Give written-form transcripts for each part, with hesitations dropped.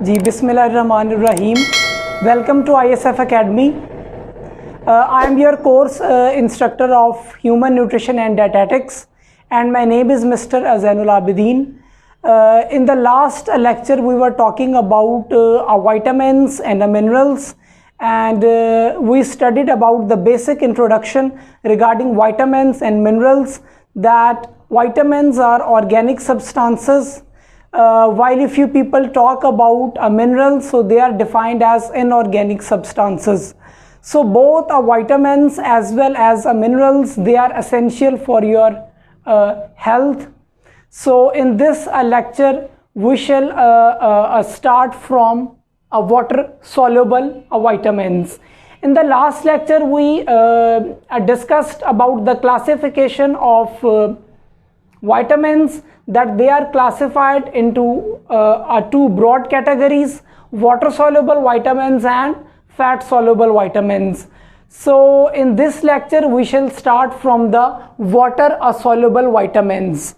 जी बिस्मिल्लाहिर्रहमानिर्रहीम. Welcome to ISF Academy. I am your course instructor of Human Nutrition and Dietetics, and my name is Mr. Zainul Abidin. In the last lecture we were talking about vitamins and minerals, and we studied about the basic introduction regarding vitamins and minerals, that vitamins are organic substances, while if you people talk about minerals, so they are defined as inorganic substances. So both vitamins as well as minerals, they are essential for your health. So in this lecture we shall start from water soluble vitamins. In the last lecture we discussed about the classification of vitamins, that they are classified into two broad categories: water soluble vitamins and fat soluble vitamins. So in this lecture we shall start from the water soluble vitamins.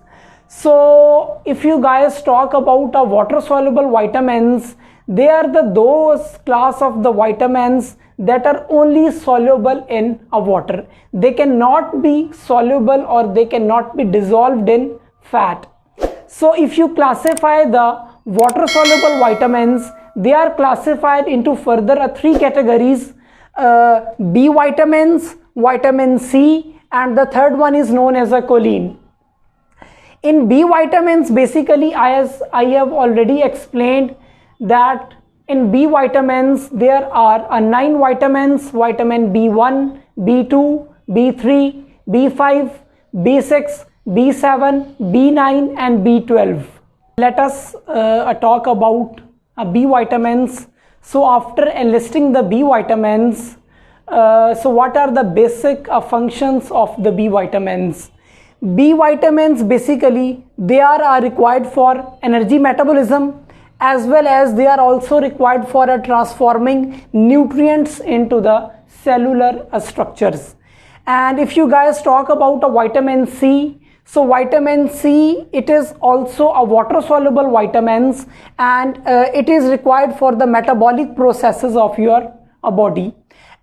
So if you guys talk about water soluble vitamins, they are those class of the vitamins that are only soluble in water. They cannot be soluble or they cannot be dissolved in fat. So if you classify the water soluble vitamins, they are classified into further three categories: B vitamins, vitamin C, and the third one is known as a choline. In B vitamins, basically as I have already explained, that in B vitamins there are 9 vitamins: vitamin B1, B2, B3, B5, B6, B7, B9 and B12. Let us talk about B vitamins. So after enlisting the B vitamins, so what are the basic functions of the B vitamins? B vitamins, basically they are required for energy metabolism, as well as they are also required for transforming nutrients into the cellular structures. And if you guys talk about vitamin C, so vitamin C, it is also a water soluble vitamins, and it is required for the metabolic processes of your body.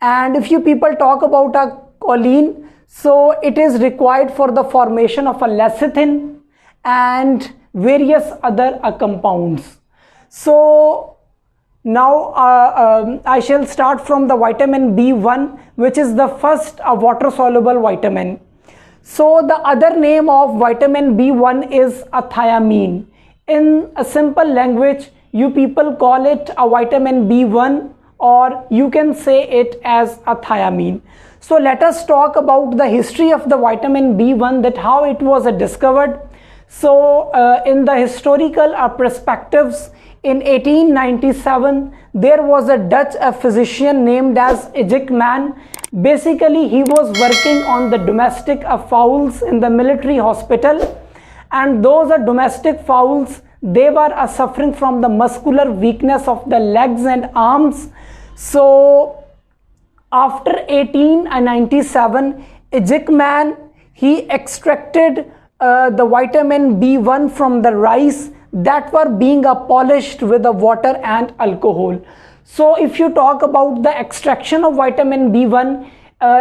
And if you people talk about choline, so it is required for the formation of lecithin and various other compounds. So now I shall start from the vitamin B1, which is the first water soluble vitamin. So the other name of vitamin B1 is a thiamine. In a simple language, you people call it a vitamin B1, or you can say it as a thiamine. So let us talk about the history of the vitamin B1, that how it was discovered. So in the historical perspectives, in 1897 there was a Dutch physician named as Ijekman. Basically he was working on the domestic fowls in the military hospital, and those domestic fowls, they were suffering from the muscular weakness of the legs and arms. So after 1897, Ijekman, he extracted the vitamin B1 from the rice that were being polished with the water and alcohol. So if you talk about the extraction of vitamin B1,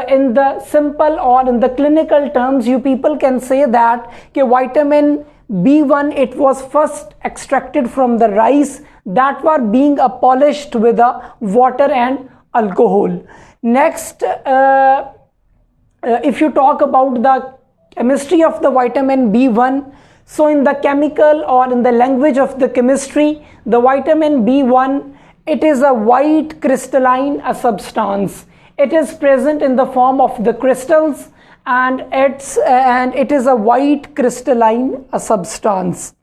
in the simple or in the clinical terms, you people can say that vitamin B1, it was first extracted from the rice that were being polished with water and alcohol. Next, if you talk about the chemistry of the vitamin B1, so in the chemical or in the language of the chemistry, the vitamin B1, it is a white crystalline substance. It is present in the form of the crystals, and it is a white crystalline substance,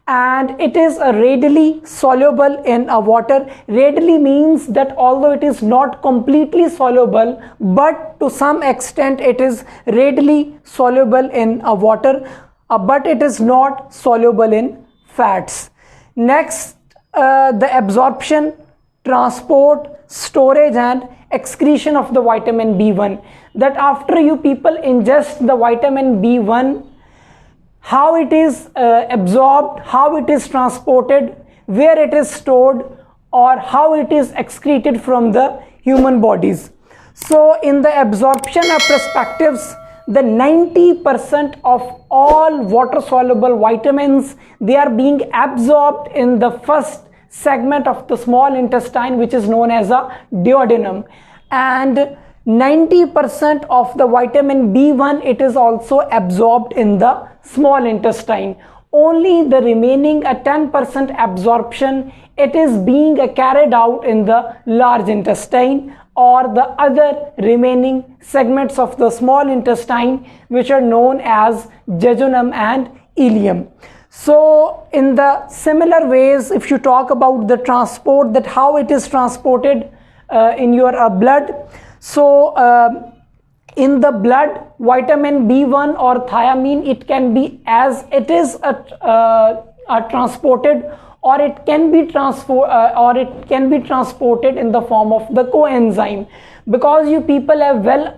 and it is readily soluble in water. Readily means that although it is not completely soluble, but to some extent it is readily soluble in water, but it is not soluble in fats. Next, the absorption, transport, storage and excretion of the vitamin B1. That after you people ingest the vitamin B1, how it is absorbed, how it is transported, where it is stored, or how it is excreted from the human bodies. So in the absorption perspectives, the 90% of all water soluble vitamins, they are being absorbed in the first segment of the small intestine, which is known as a duodenum, and 90% of the vitamin B1, it is also absorbed in the small intestine. Only the remaining 10% absorption, it is being carried out in the large intestine or the other remaining segments of the small intestine, which are known as jejunum and ileum. So in the similar ways, if you talk about the transport, that how it is transported in your blood. So in the blood, vitamin B1 or thiamine, it can be as it is transported, or it can be transported in the form of the coenzyme. Because you people have well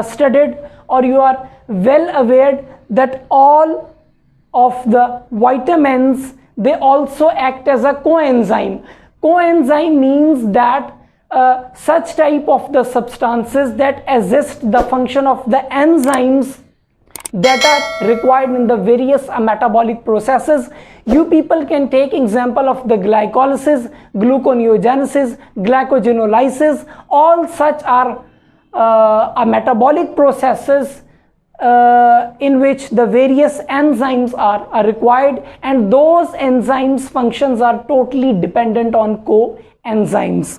studied, or you are well aware that all of the vitamins, they also act as a coenzyme. Coenzyme means that such type of the substances that assist the function of the enzymes that are required in the various metabolic processes. You people can take example of the glycolysis, gluconeogenesis, glycogenolysis. All such are metabolic processes in which the various enzymes are required, and those enzymes functions are totally dependent on coenzymes.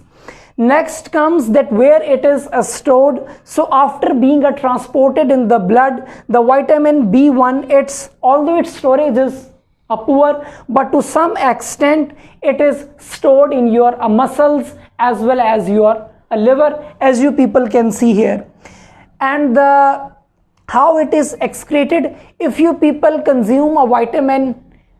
Next comes that where it is stored. So after being transported in the blood, the vitamin B1, although its storage is poor, but to some extent it is stored in your muscles as well as your liver, as you people can see here. And how it is excreted, if you people consume a vitamin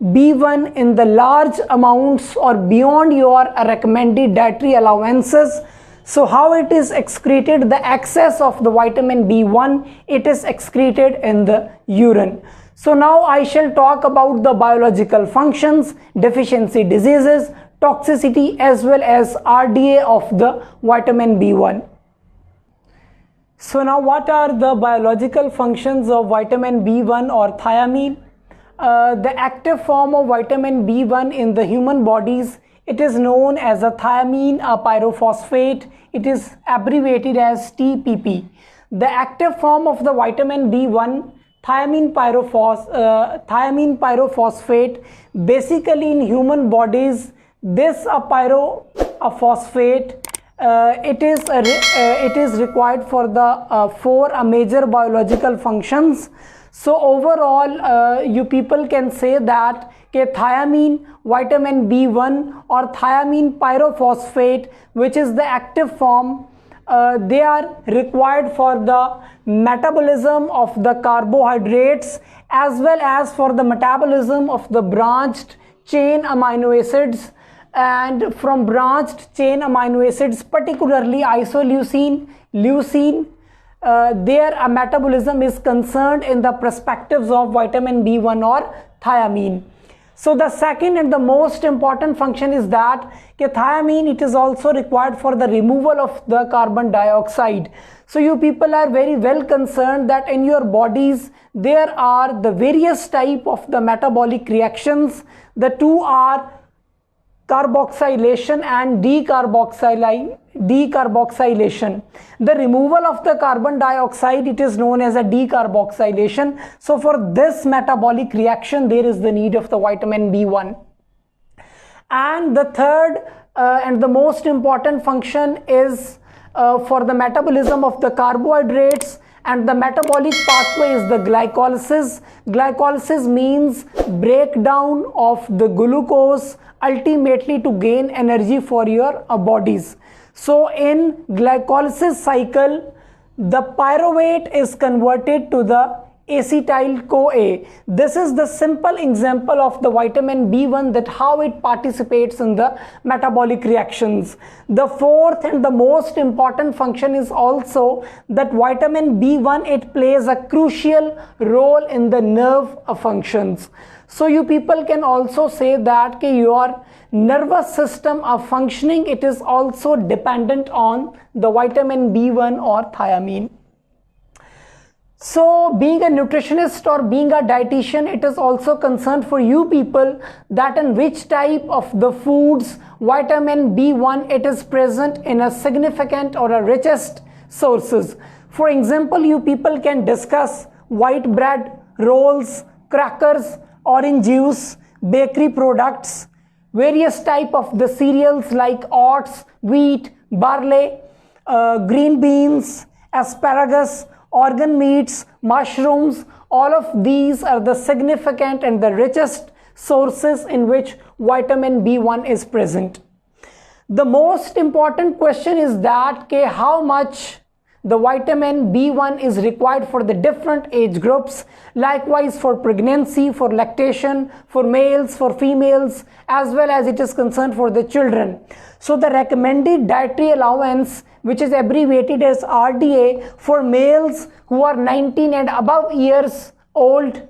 B1 in the large amounts or beyond your recommended dietary allowances, so how it is excreted, the excess of the vitamin B1, it is excreted in the urine. So now I shall talk about the biological functions, deficiency diseases, toxicity, as well as RDA of the vitamin B1. So now what are the biological functions of vitamin B1 or thiamine? The active form of vitamin B1 in the human bodies, it is known as a thiamine pyrophosphate. It is abbreviated as TPP. The active form of the vitamin B1, thiamine pyrophosphate, basically in human bodies, this pyrophosphate, it is required for the 4 major biological functions. So overall, you people can say that thiamine, vitamin B1 or thiamine pyrophosphate, which is the active form, they are required for the metabolism of the carbohydrates as well as for the metabolism of the branched chain amino acids. And from branched chain amino acids, particularly isoleucine, leucine, their metabolism is concerned in the perspectives of vitamin B1 or thiamine. So the second and the most important function is that thiamine, it is also required for the removal of the carbon dioxide. So you people are very well concerned that in your bodies there are the various type of the metabolic reactions. The two are carboxylation and decarboxylation. The removal of the carbon dioxide, it is known as a decarboxylation. So for this metabolic reaction, there is the need of the vitamin B1. And the third and the most important function is for the metabolism of the carbohydrates, and the metabolic pathway is the glycolysis. Glycolysis means breakdown of the glucose, ultimately to gain energy for your bodies. So in glycolysis cycle, the pyruvate is converted to the acetyl-CoA. This is the simple example of the vitamin B1, that how it participates in the metabolic reactions. The fourth and the most important function is also that vitamin B1, it plays a crucial role in the nerve functions. So you people can also say that your nervous system of functioning, it is also dependent on the vitamin B1 or thiamine. So being a nutritionist or being a dietitian, it is also concerned for you people that in which type of the foods vitamin B1 it is present in a significant or a richest sources. For example, you people can discuss white bread, rolls, crackers, orange juice, bakery products, various type of the cereals like oats, wheat, barley, green beans, asparagus, organ meats, mushrooms. All of these are the significant and the richest sources in which vitamin B1 is present. The most important question is that how much the vitamin B1 is required for the different age groups, likewise for pregnancy, for lactation, for males, for females, as well as it is concerned for the children. So the recommended dietary allowance, which is abbreviated as RDA, for males who are 19 and above years old,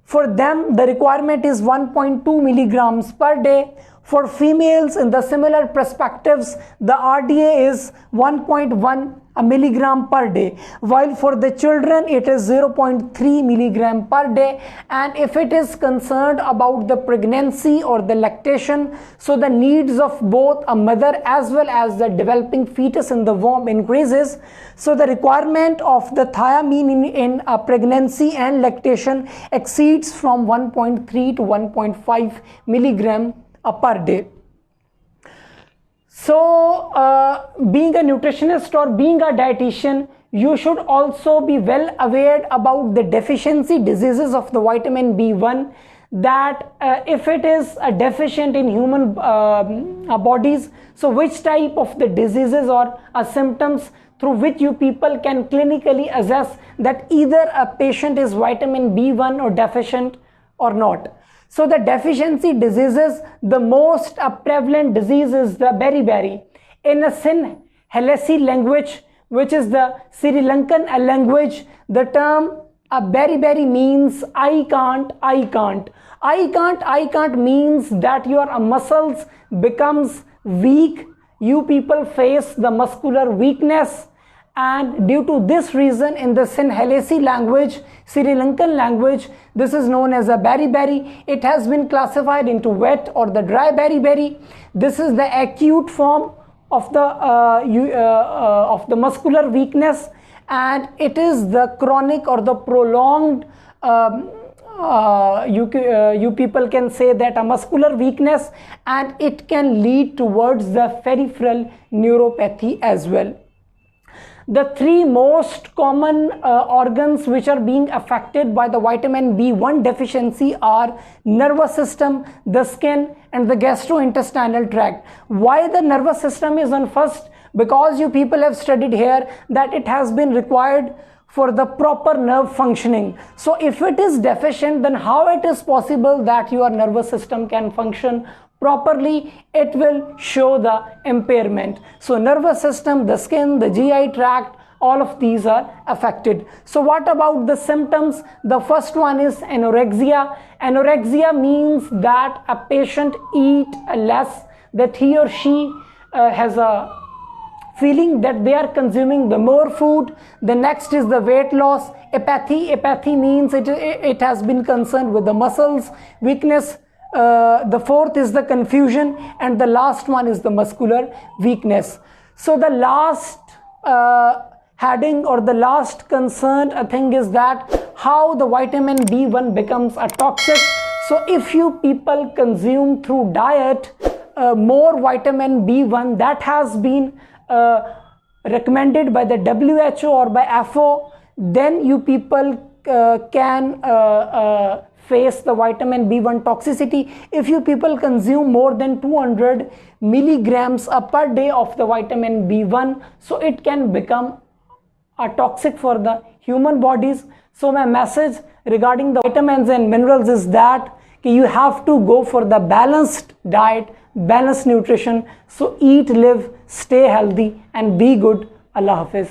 for them the requirement is 1.2 milligrams per day. For females in the similar perspectives, the RDA is 1.1 milligram per day, while for the children it is 0.3 milligram per day. And if it is concerned about the pregnancy or the lactation, so the needs of both a mother as well as the developing fetus in the womb increases. So the requirement of the thiamine in a pregnancy and lactation exceeds from 1.3 to 1.5 milligram per day. So being a nutritionist or being a dietitian, you should also be well aware about the deficiency diseases of the vitamin B1, that if it is deficient in human bodies, so which type of the diseases or symptoms through which you people can clinically assess that either a patient is vitamin B1 or deficient or not. So the deficiency diseases, the most prevalent disease is the beriberi. In a Sinhalese language, which is the Sri Lankan language, the term beriberi means I can't. I can't means that your muscles becomes weak. You people face the muscular weakness, and due to this reason in the Sinhalese language, Sri Lankan language, this is known as a beriberi. It has been classified into wet or the dry beriberi. This is the acute form of the muscular weakness, and it is the chronic or the prolonged you people can say that a muscular weakness, and it can lead towards the peripheral neuropathy as well. The three most common organs which are being affected by the vitamin B1 deficiency are nervous system, the skin, and the gastrointestinal tract. Why the nervous system is on first? Because you people have studied here that it has been required for the proper nerve functioning. So if it is deficient, then how it is possible that your nervous system can function properly? It will show the impairment. So nervous system, the skin, the GI tract, all of these are affected. So what about the symptoms? The first one is anorexia. Anorexia means that a patient eat less, that he or she has a feeling that they are consuming the more food. The next is the weight loss. Apathy. Apathy means it has been concerned with the muscles weakness. The fourth is the confusion, and the last one is the muscular weakness. So the last heading or the last concerned thing is that how the vitamin B1 becomes a toxic. So if you people consume through diet more vitamin B1 that has been recommended by the WHO or by FO, then you people can face the vitamin B1 toxicity. If you people consume more than 200 milligrams per day of the vitamin B1, so it can become a toxic for the human bodies. So my message regarding the vitamins and minerals is that you have to go for the balanced diet, balanced nutrition. So eat, live, stay healthy and be good. Allah Hafiz.